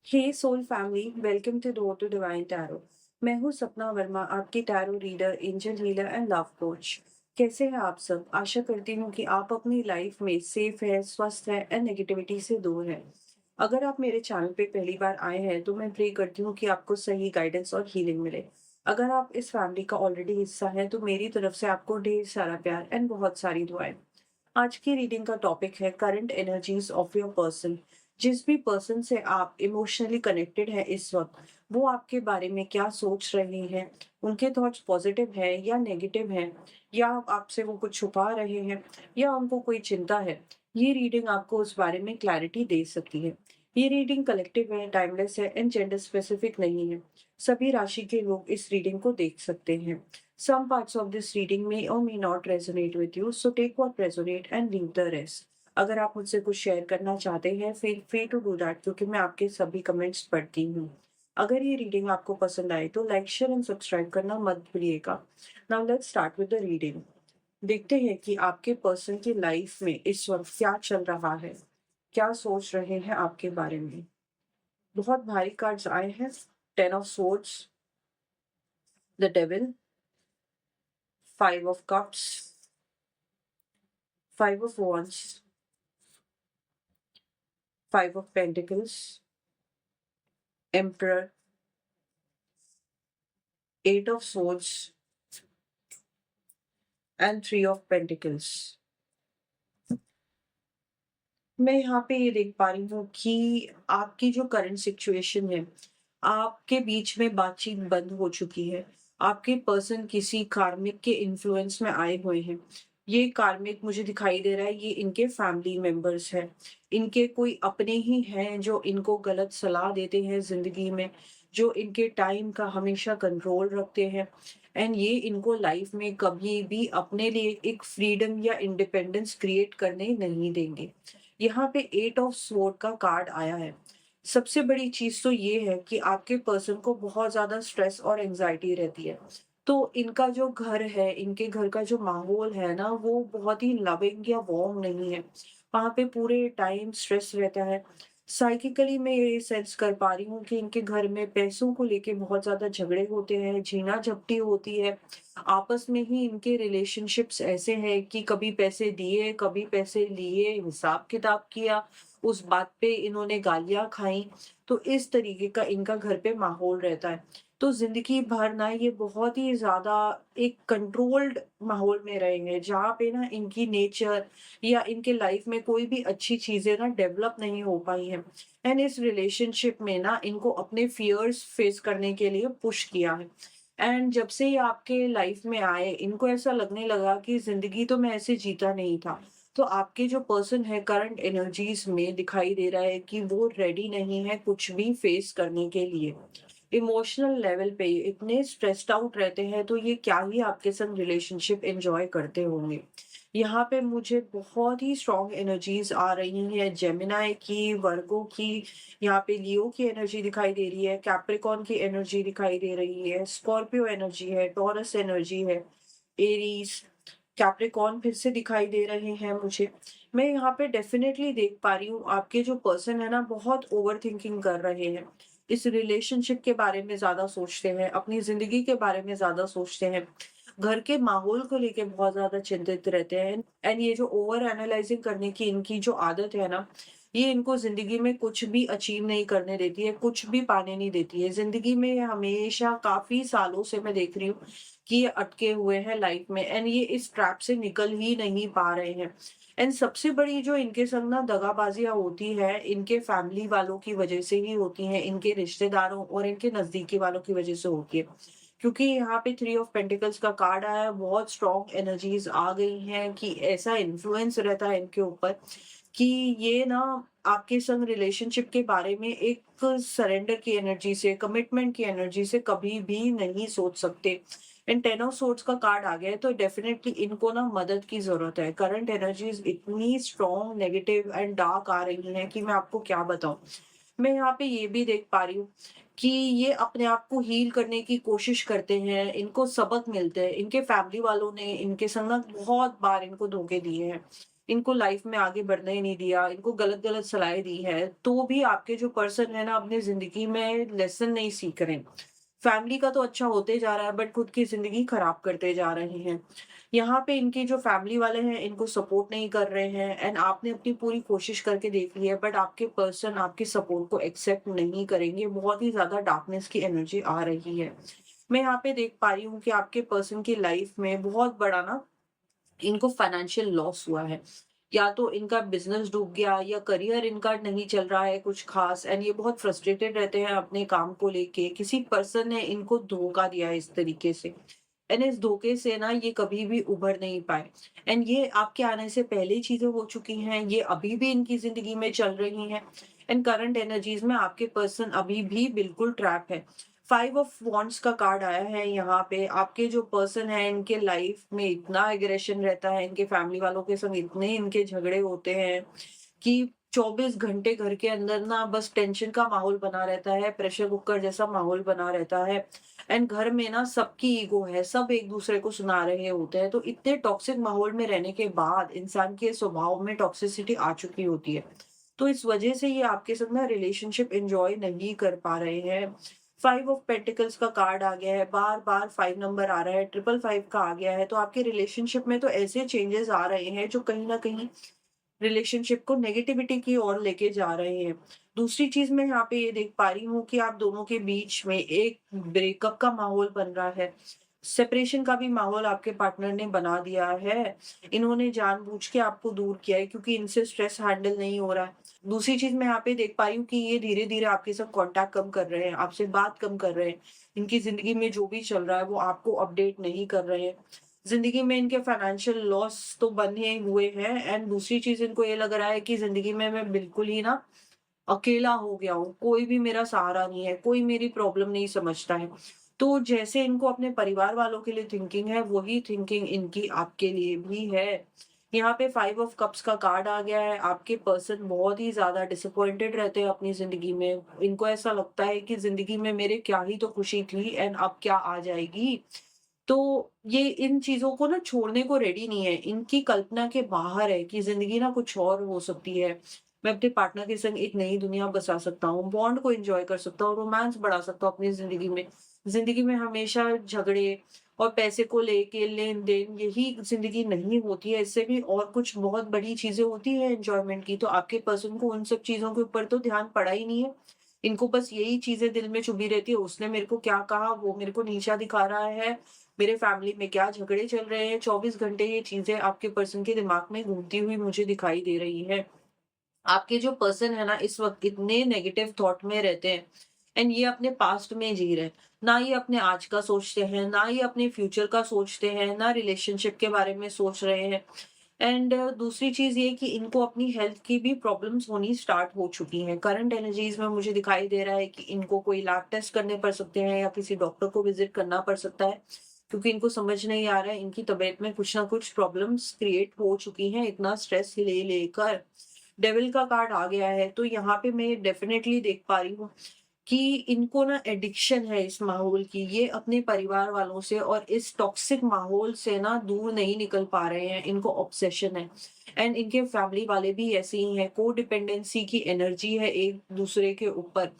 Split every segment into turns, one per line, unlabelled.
Hey soul family, welcome to door to divine tarot. मैं हूँ सपना वर्मा, आपकी tarot reader, angel healer and love coach. कैसे हैं आप सब? आशा करती हूँ कि आप अपनी लाइफ में सेफ है, स्वस्थ है एंड नेगेटिविटी से दूर है। अगर आप मेरे चैनल पे पहली बार आए हैं तो मैं प्रे करती हूँ कि आपको सही गाइडेंस और हीलिंग मिले। अगर आप इस फैमिली का ऑलरेडी हिस्सा है तो मेरी तरफ से आपको ढेर सारा प्यार एंड बहुत सारी दुआएं। आज की रीडिंग का टॉपिक है current energies of your person. जिस भी पर्सन से आप इमोशनली कनेक्टेड है इस वक्त, वो आपके बारे में क्या सोच रहे हैं, उनके थॉट्स पॉजिटिव है या नेगेटिव है, या आपसे वो कुछ छुपा रहे हैं, या उनको कोई चिंता है। ये रीडिंग आपको उस बारे में क्लैरिटी दे सकती है। ये रीडिंग कलेक्टिव है, टाइमलेस है एंड जेंडर स्पेसिफिक नहीं है। सभी राशि के लोग इस रीडिंग को देख सकते हैं। Some parts of this reading may or may not resonate with you, so take what resonate and leave the rest. अगर आप मुझसे कुछ शेयर करना चाहते हैं, feel free to do that क्योंकि मैं आपके सभी कमेंट्स पढ़ती हूँ। अगर ये रीडिंग आपको पसंद आए तो लाइक, शेयर एंड सब्सक्राइब करना मत भूलिएगा। Now let's start with the reading. देखते हैं कि आपके पर्सन की लाइफ में इस वक्त क्या चल रहा है, क्या सोच रहे हैं आपके बारे में। बहुत भारी कार्ड्स आए हैं। 10 of Swords, the devil, 5 of Cups, 5 of Wands, 5 of Pentacles, Emperor, 8 of Swords and 3 of Pentacles। मैं यहाँ पे ये देख पा रही हूँ कि आपकी जो करंट सिचुएशन है, आपके बीच में बातचीत बंद हो चुकी है। आपके पर्सन किसी कार्मिक के इन्फ्लुएंस में आए हुए हैं। ये कार्मिक मुझे दिखाई दे रहा है, ये इनके फैमिली मेंबर्स हैं। इनके कोई अपने ही हैं जो इनको गलत सलाह देते हैं ज़िंदगी में, जो इनके टाइम का हमेशा कंट्रोल रखते हैं एंड ये इनको लाइफ में कभी भी अपने लिए एक फ्रीडम या इंडिपेंडेंस क्रिएट करने नहीं देंगे। यहाँ पे 8 of Sword का कार्ड आया है। सबसे बड़ी चीज़ तो ये है कि आपके पर्सन को बहुत ज़्यादा स्ट्रेस और एंग्ज़ायटी रहती है। तो इनका जो घर है, इनके घर का जो माहौल है ना, वो बहुत ही लविंग या वार्म नहीं है। वहाँ पे पूरे टाइम स्ट्रेस रहता है। साइकिकली मैं ये सेंस कर पा रही हूँ कि इनके घर में पैसों को लेके बहुत ज़्यादा झगड़े होते हैं, झीना-झपटी होती है। आपस में ही इनके रिलेशनशिप्स ऐसे हैं कि कभी पैसे दिए, कभी पैसे लिए, हिसाब-किताब किया, उस बात पे इन्होंने गालियाँ खाई। तो इस तरीके का इनका घर पे माहौल रहता है। तो ज़िंदगी भर ना ये बहुत ही ज़्यादा एक कंट्रोल्ड माहौल में रहेंगे, जहाँ पे ना इनकी नेचर या इनके लाइफ में कोई भी अच्छी चीज़ें ना डेवलप नहीं हो पाई हैं। एंड इस रिलेशनशिप में ना इनको अपने फियर्स फेस करने के लिए पुश किया है। एंड जब से ये आपके लाइफ में आए, इनको ऐसा लगने लगा कि ज़िंदगी तो मैं ऐसे जीता नहीं था। तो आपके जो पर्सन है करंट एनर्जीज़ में दिखाई दे रहा है कि वो रेडी नहीं है कुछ भी फेस करने के लिए। इमोशनल लेवल पे इतने स्ट्रेस्ड आउट रहते हैं तो ये क्या ही आपके संग रिलेशनशिप एन्जॉय करते होंगे। यहाँ पे मुझे बहुत ही स्ट्रॉन्ग एनर्जीज़ आ रही हैं, जेमिनी की, वर्गो की, यहाँ पे लियो की एनर्जी दिखाई दे रही है, कैप्रिकॉर्न की एनर्जी दिखाई दे रही है, स्कॉर्पियो एनर्जी है, टॉरस एनर्जी है, एरीज़, कैप्रिकॉर्न फिर से दिखाई दे रहे हैं मुझे। मैं यहाँ पे डेफ़िनेटली देख पा रही हूँ आपके जो पर्सन है ना बहुत ओवरथिंकिंग कर रहे हैं। इस रिलेशनशिप के बारे में ज़्यादा सोचते हैं, अपनी ज़िंदगी के बारे में ज़्यादा सोचते हैं, घर के माहौल को लेके बहुत ज़्यादा चिंतित रहते हैं एंड ये जो ओवर एनालाइज़िंग करने की इनकी जो आदत है ना, ये इनको ज़िंदगी में कुछ भी अचीव नहीं करने देती है, कुछ भी पाने नहीं देती है। ज़िंदगी में हमेशा काफ़ी सालों से मैं देख रही हूँ कि ये अटके हुए हैं लाइफ में एंड ये इस ट्रैप से निकल ही नहीं पा रहे हैं। एंड सबसे बड़ी जो इनके संग ना दगाबाजियाँ होती है, इनके फैमिली वालों की वजह से ही होती हैं, इनके रिश्तेदारों और इनके नज़दीकी वालों की वजह से होती है। क्योंकि यहाँ पे 3 of Pentacles का कार्ड आया है, बहुत स्ट्रॉन्ग एनर्जीज़ आ गई हैं कि ऐसा इन्फ्लुएंस रहता है इनके ऊपर कि ये ना आपके संग रिलेशनशिप के बारे में एक सरेंडर की एनर्जी से, कमिटमेंट की एनर्जी से कभी भी नहीं सोच सकते। एंड 10 of Swords का कार्ड आ गया है तो डेफिनेटली इनको ना मदद की ज़रूरत है। करंट एनर्जीज़ इतनी स्ट्रॉन्ग, नेगेटिव एंड डार्क आ रही हैं कि मैं आपको क्या बताऊँ। मैं यहाँ पे ये भी देख पा रही हूँ कि ये अपने आप को हील करने की कोशिश करते हैं, इनको सबक मिलते हैं। इनके फैमिली वालों ने इनके संग ना बहुत बार इनको धोखे दिए हैं। इनको लाइफ में आगे बढ़ने ही नहीं दिया, इनको गलत-गलत सलाहें दी है, तो भी आपके जो पर्सन है ना अपनी ज़िंदगी में लेसन नहीं सीख रहे। फैमिली का तो अच्छा होते जा रहा है बट खुद की ज़िंदगी खराब करते जा रहे हैं। यहाँ पे इनकी जो फैमिली वाले हैं इनको सपोर्ट नहीं कर रहे हैं एंड आपने अपनी पूरी कोशिश करके देख ली है बट आपके पर्सन आपके सपोर्ट को एक्सेप्ट नहीं करेंगे। बहुत ही ज़्यादा डार्कनेस की एनर्जी आ रही है। मैं यहाँ पे देख पा रही हूँ कि आपके पर्सन की लाइफ में बहुत बड़ा ना इनको फाइनेंशियल लॉस हुआ है। या तो इनका बिज़नेस डूब गया या करियर इनका नहीं चल रहा है कुछ ख़ास एंड ये बहुत फ्रस्ट्रेटेड रहते हैं अपने काम को लेके। किसी पर्सन ने इनको धोखा दिया है इस तरीके से एंड इस धोखे से ना ये कभी भी उभर नहीं पाए एंड ये आपके आने से पहले ही चीज़ें हो चुकी हैं, ये अभी भी इनकी ज़िंदगी में चल रही हैं एंड करंट एनर्जीज़ में आपके पर्सन अभी भी बिल्कुल ट्रैप है। 5 ऑफ वांड्स का कार्ड आया है यहाँ पे। आपके जो पर्सन है इनके लाइफ में इतना एग्रेशन रहता है, इनके फैमिली वालों के संग इतने इनके झगड़े होते हैं कि 24 घंटे घर के अंदर ना बस टेंशन का माहौल बना रहता है, प्रेशर कुकर जैसा माहौल बना रहता है एंड घर में ना सबकी ईगो है, सब एक-दूसरे को सुना रहे होते हैं। तो इतने टॉक्सिक माहौल में रहने के बाद इंसान के स्वभाव में टॉक्सिसिटी आ चुकी होती है। तो इस वजह से ये आपके साथ ना रिलेशनशिप एन्जॉय नहीं कर पा रहे हैं। 5 ऑफ पेंटिकल्स का कार्ड आ गया है, बार-बार 5 नंबर आ रहा है, 555 का आ गया है, तो आपके रिलेशनशिप में तो ऐसे चेंजेस आ रहे हैं जो कहीं न कहीं रिलेशनशिप को नेगेटिविटी की ओर लेके जा रहे हैं। दूसरी चीज़ मैं यहाँ पे ये देख पा रही हूँ कि आप दोनों के बीच में एक ब्रेकअप का माहौल बन रहा है। सेपरेशन का भी माहौल आपके पार्टनर ने बना दिया है। इन्होंने जानबूझ के आपको दूर किया है क्योंकि इनसे स्ट्रेस हैंडल नहीं हो रहा है। दूसरी चीज़ मैं यहाँ पे देख पा रही हूँ कि ये धीरे-धीरे आपके साथ कॉन्टैक्ट कम कर रहे हैं, आपसे बात कम कर रहे हैं। इनकी ज़िंदगी में जो भी चल रहा है वो आपको अपडेट नहीं कर रहे हैं। ज़िंदगी में इनके फाइनेंशियल लॉस तो बने हुए हैं एंड दूसरी चीज़ इनको ये लग रहा है कि ज़िंदगी में मैं बिल्कुल ही ना अकेला हो गया हूँ, कोई भी मेरा सहारा नहीं है, कोई मेरी प्रॉब्लम नहीं समझता है। तो जैसे इनको अपने परिवार वालों के लिए थिंकिंग है, वही थिंकिंग इनकी आपके लिए भी है। यहाँ पे 5 ऑफ कप्स का कार्ड आ गया है, आपके पर्सन बहुत ही ज़्यादा डिसअपॉइंटेड रहते हैं अपनी ज़िंदगी में। इनको ऐसा लगता है कि ज़िंदगी में मेरे क्या ही तो खुशी थी एंड अब क्या आ जाएगी। तो ये इन चीज़ों को ना छोड़ने को रेडी नहीं है। इनकी कल्पना के बाहर है कि ज़िंदगी ना कुछ और हो सकती है। मैं अपने पार्टनर के संग एक नई दुनिया बसा सकता हूँ, बॉन्ड को एन्जॉय कर सकता हूँ, रोमांस बढ़ा सकता हूँ अपनी ज़िंदगी में। ज़िंदगी में हमेशा झगड़े और पैसे को लेके लेन-देन यही ज़िंदगी नहीं होती है, इससे भी और कुछ बहुत बड़ी चीज़ें होती हैं एन्जॉयमेंट की। तो आपके पर्सन को उन सब चीज़ों के ऊपर तो ध्यान पड़ा ही नहीं है। इनको बस यही चीज़ें दिल में चुभी रहती है, उसने मेरे को क्या कहा, वो मेरे को नीचा दिखा रहा है, मेरे फैमिली में क्या झगड़े चल रहे हैं, 24 घंटे ये चीज़ें आपके पर्सन के दिमाग में घूमती हुई मुझे दिखाई दे रही हैं। आपके जो पर्सन है ना इस वक़्त इतने नेगेटिव थॉट में रहते हैं एंड ये अपने पास्ट में जी रहे हैं। ना ये अपने आज का सोचते हैं, ना ये अपने फ्यूचर का सोचते हैं, ना रिलेशनशिप के बारे में सोच रहे हैं। एंड दूसरी चीज़ ये कि इनको अपनी हेल्थ की भी प्रॉब्लम्स होनी स्टार्ट हो चुकी हैं। करंट एनर्जीज़ में मुझे दिखाई दे रहा है कि इनको कोई लैब टेस्ट करने पड़ सकते हैं या किसी डॉक्टर को विज़िट करना पड़ सकता है, क्योंकि इनको समझ नहीं आ रहा है इनकी तबीयत में कुछ ना कुछ प्रॉब्लम्स क्रिएट हो चुकी हैं, इतना स्ट्रेस ले लेकर। डेविल का कार्ड आ गया है, तो यहाँ पे मैं डेफ़िनेटली देख पा रही हूँ कि इनको ना एडिक्शन है इस माहौल की। ये अपने परिवार वालों से और इस टॉक्सिक माहौल से ना दूर नहीं निकल पा रहे हैं, इनको ऑब्सेशन है। एंड इनके फैमिली वाले भी ऐसे ही हैं, कोडिपेंडेंसी की एनर्जी है एक-दूसरे के ऊपर।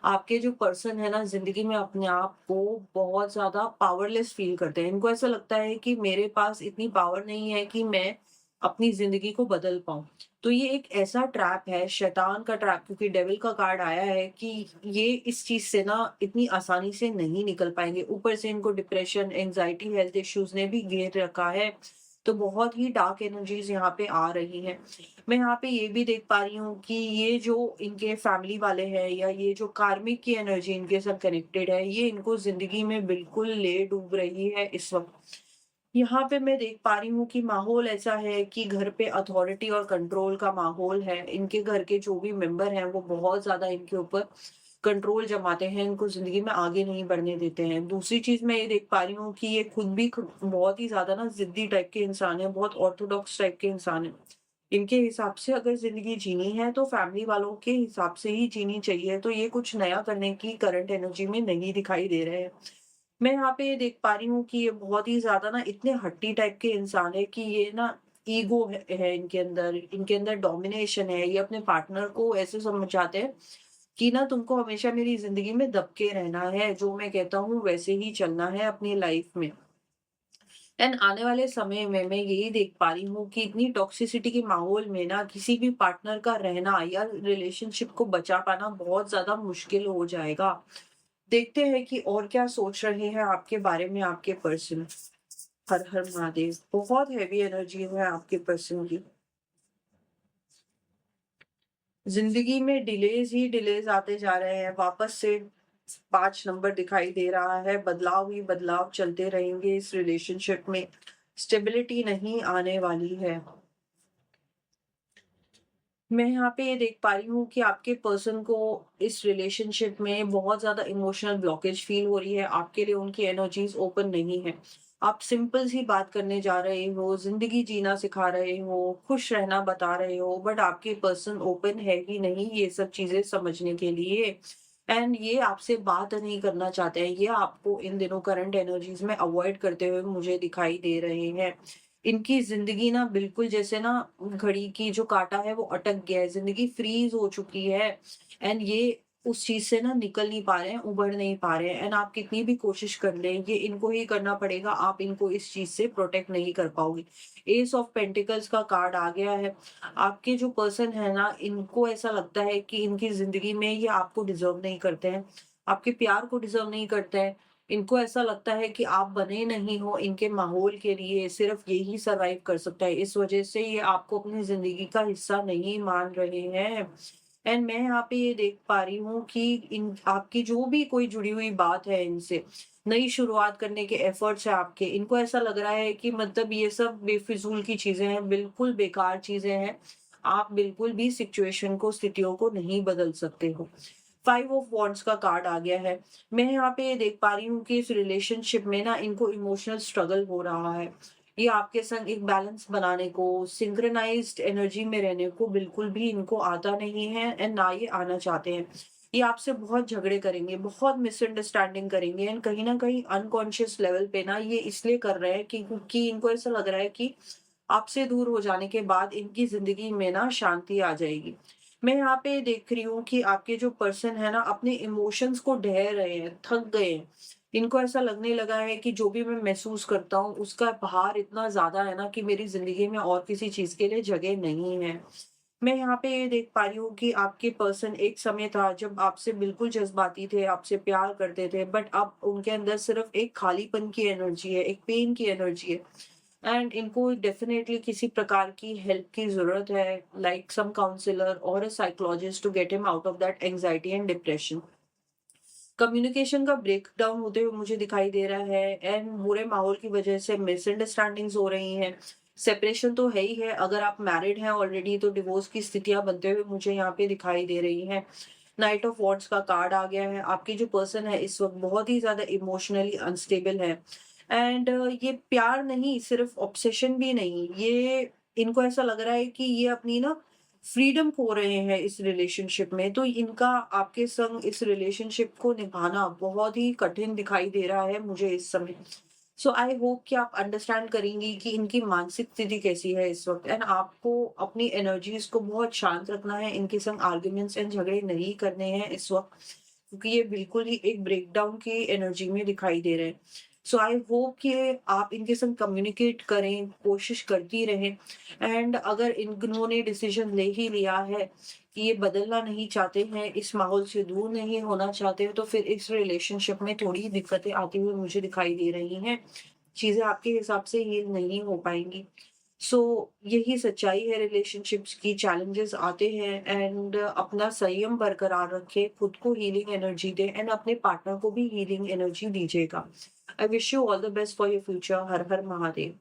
आपके जो पर्सन है ना ज़िंदगी में अपने आप को बहुत ज़्यादा पावरलेस फ़ील करते हैं। इनको ऐसा लगता है कि मेरे पास इतनी पावर नहीं है कि मैं अपनी ज़िंदगी को बदल पाऊँ। तो ये एक ऐसा ट्रैप है, शैतान का ट्रैप, क्योंकि डेविल का कार्ड आया है कि ये इस चीज़ से ना इतनी आसानी से नहीं निकल पाएँगे। ऊपर से इनको डिप्रेशन, एंग्ज़ायटी, हेल्थ इश्यूज़ ने भी घेर रखा है। तो बहुत ही डार्क एनर्जीज़ यहाँ पे आ रही हैं। मैं यहाँ पे ये भी देख पा रही हूँ कि ये जो इनके फैमिली वाले हैं या ये जो कार्मिक की एनर्जी इनके साथ कनेक्टेड है, ये इनको ज़िंदगी में बिल्कुल ले डूब रही है इस वक़्त। यहाँ पे मैं देख पा रही हूँ कि माहौल ऐसा है कि घर पे अथॉरिटी और कंट्रोल का माहौल है। इनके घर के जो भी मेंबर हैं वो बहुत ज़्यादा इनके ऊपर कंट्रोल जमाते हैं, इनको ज़िंदगी में आगे नहीं बढ़ने देते हैं। दूसरी चीज़ मैं ये देख पा रही हूँ कि ये खुद भी बहुत ही ज़्यादा ना ज़िद्दी टाइप के इंसान हैं, बहुत ऑर्थोडॉक्स टाइप के इंसान हैं। इनके हिसाब से अगर ज़िंदगी जीनी है तो फैमिली वालों के हिसाब से ही जीनी चाहिए, तो ये कुछ नया करने की करंट एनर्जी में नहीं दिखाई दे रहे हैं। मैं यहाँ पे ये देख पा रही हूँ कि ये बहुत ही ज़्यादा ना इतने हट्टी टाइप के इंसान है कि ये ना ईगो है इनके अंदर डोमिनेशन है। ये अपने पार्टनर को ऐसे समझाते हैं कि ना तुमको हमेशा मेरी ज़िंदगी में दब के रहना है, जो मैं कहता हूँ वैसे ही चलना है अपनी लाइफ़ में। एंड आने वाले समय में मैं यही देख पा रही हूँ कि इतनी टॉक्सिसिटी के माहौल में ना किसी भी पार्टनर का रहना या रिलेशनशिप को बचा पाना बहुत ज़्यादा मुश्किल हो जाएगा। देखते हैं कि और क्या सोच रहे हैं आपके बारे में आपके पर्सन। हर हर महादेव! बहुत हेवी एनर्जी है आपके पर्सन की। ज़िंदगी में डिलेज़ ही डिलेज़ आते जा रहे हैं, वापस से 5 नंबर दिखाई दे रहा है, बदलाव ही बदलाव चलते रहेंगे इस रिलेशनशिप में, स्टेबिलिटी नहीं आने वाली है। मैं यहाँ पे ये देख पा रही हूँ कि आपके पर्सन को इस रिलेशनशिप में बहुत ज़्यादा इमोशनल ब्लॉकेज फ़ील हो रही है, आपके लिए उनकी एनर्जीज़ ओपन नहीं है। आप सिंपल सी बात करने जा रहे हो, ज़िंदगी जीना सिखा रहे हो, खुश रहना बता रहे हो, बट आपके पर्सन ओपन है ही नहीं ये सब चीज़ें समझने के लिए। एंड ये आपसे बात नहीं करना चाहते हैं, ये आपको इन दिनों करंट एनर्जीज़ में अवॉइड करते हुए मुझे दिखाई दे रहे हैं। इनकी ज़िंदगी ना बिल्कुल जैसे ना घड़ी की जो काँटा है वो अटक गया है, ज़िंदगी फ्रीज़ हो चुकी है एंड ये उस चीज़ से ना निकल नहीं पा रहे हैं, उभर नहीं पा रहे हैं एंड आप कितनी भी कोशिश कर लें, ये इनको ही करना पड़ेगा, आप इनको इस चीज़ से प्रोटेक्ट नहीं कर पाओगे। एस ऑफ पेंटिकल्स का कार्ड आ गया है। आपके जो पर्सन है ना, इनको ऐसा लगता है कि इनकी ज़िंदगी में ये आपको डिज़र्व नहीं करते हैं, आपके प्यार को डिज़र्व नहीं करते हैं। इनको ऐसा लगता है कि आप बने नहीं हो इनके माहौल के लिए, सिर्फ़ यही सर्वाइव कर सकता है। इस वज़ह से ये आपको अपनी ज़िंदगी का हिस्सा नहीं मान रहे हैं। एंड मैं यहाँ पे ये देख पा रही हूँ कि इन आपकी जो भी कोई जुड़ी हुई बात है इनसे, नई शुरुआत करने के एफ़र्ट्स हैं आपके, इनको ऐसा लग रहा है कि मतलब ये सब बेफ़िज़ूल की चीज़ें हैं, बिल्कुल बेकार चीज़ें हैं। आप बिल्कुल भी सिचुएशन को, स्थितियों को नहीं बदल सकते हो। 5 ऑफ वॉन्ड्स का कार्ड आ गया है। मैं यहाँ पे ये देख पा रही हूँ कि इस रिलेशनशिप में ना इनको इमोशनल स्ट्रगल हो रहा है। ये आपके संग एक बैलेंस बनाने को, सिंक्रोनाइज़्ड एनर्जी में रहने को बिल्कुल भी इनको आता नहीं है एंड ना ये आना चाहते हैं। ये आपसे बहुत झगड़े करेंगे, बहुत मिसअंडरस्टैंडिंग करेंगे एंड कहीं न कहीं अनकॉन्शियस लेवल पे ना ये इसलिए कर रहे हैं कि क्योंकि इनको ऐसा लग रहा है कि आपसे दूर हो जाने के बाद इनकी ज़िंदगी में ना शांति आ जाएगी। मैं यहाँ पे देख रही हूँ कि आपके जो पर्सन है ना अपने इमोशंस को ढह रहे हैं, थक गए हैं। इनको ऐसा लगने लगा है कि जो भी मैं महसूस करता हूँ उसका भार इतना ज़्यादा है ना कि मेरी ज़िंदगी में और किसी चीज़ के लिए जगह नहीं है। मैं यहाँ पे ये देख पा रही हूँ कि आपके पर्सन एक समय था जब आपसे बिल्कुल जज़्बाती थे, आपसे प्यार करते थे बट अब उनके अंदर सिर्फ़ एक खालीपन की एनर्जी है, एक पेन की एनर्जी है। एंड इनको डेफिनेटली किसी प्रकार की हेल्प की ज़रूरत है, लाइक सम काउंसलर और a psychologist to get him out of that anxiety and depression. Communication का ब्रेकडाउन होते हुए मुझे दिखाई दे रहा है एंड बुरे माहौल की वजह से मिसअंडरस्टैंडिंग्स हो रही हैं। सेपरेशन तो है ही है, अगर आप मैरिड हैं ऑलरेडी तो डिवोर्स की स्थितियाँ बनते हुए मुझे यहाँ पे दिखाई दे रही हैं। नाइट ऑफ वॉन्ड्स का कार्ड आ गया है। आपकी जो पर्सन है इस वक़्त बहुत ही ज़्यादा इमोशनली अनस्टेबल है एंड ये प्यार नहीं, सिर्फ़ ऑब्सेशन भी नहीं, ये इनको ऐसा लग रहा है कि ये अपनी ना फ्रीडम खो रहे हैं इस रिलेशनशिप में, तो इनका आपके संग इस रिलेशनशिप को निभाना बहुत ही कठिन दिखाई दे रहा है मुझे इस समय। सो आई होप कि आप अंडरस्टैंड करेंगी कि इनकी मानसिक स्थिति कैसी है इस वक़्त एंड आपको अपनी एनर्जीज़ को बहुत शांत रखना है, इनके संग आर्ग्यूमेंट्स एंड झगड़े नहीं करने हैं इस वक़्त, क्योंकि ये बिल्कुल ही एक ब्रेकडाउन की एनर्जी में दिखाई दे रहे हैं। सो आई होप कि आप इनके संग कम्युनिकेट करें, कोशिश करती रहें एंड अगर इन्होंने डिसीजन ले ही लिया है कि ये बदलना नहीं चाहते हैं, इस माहौल से दूर नहीं होना चाहते हैं, तो फिर इस रिलेशनशिप में थोड़ी दिक्कतें आती हुई मुझे दिखाई दे रही हैं। चीज़ें आपके हिसाब से हील नहीं हो पाएँगी। सो यही सच्चाई है रिलेशनशिप्स की, चैलेंजेस आते हैं एंड अपना संयम बरकरार रखें, खुद को हीलिंग एनर्जी दें एंड अपने पार्टनर को भी हीलिंग एनर्जी दीजिएगा। I wish you all the best for your future. Her her Mahadev.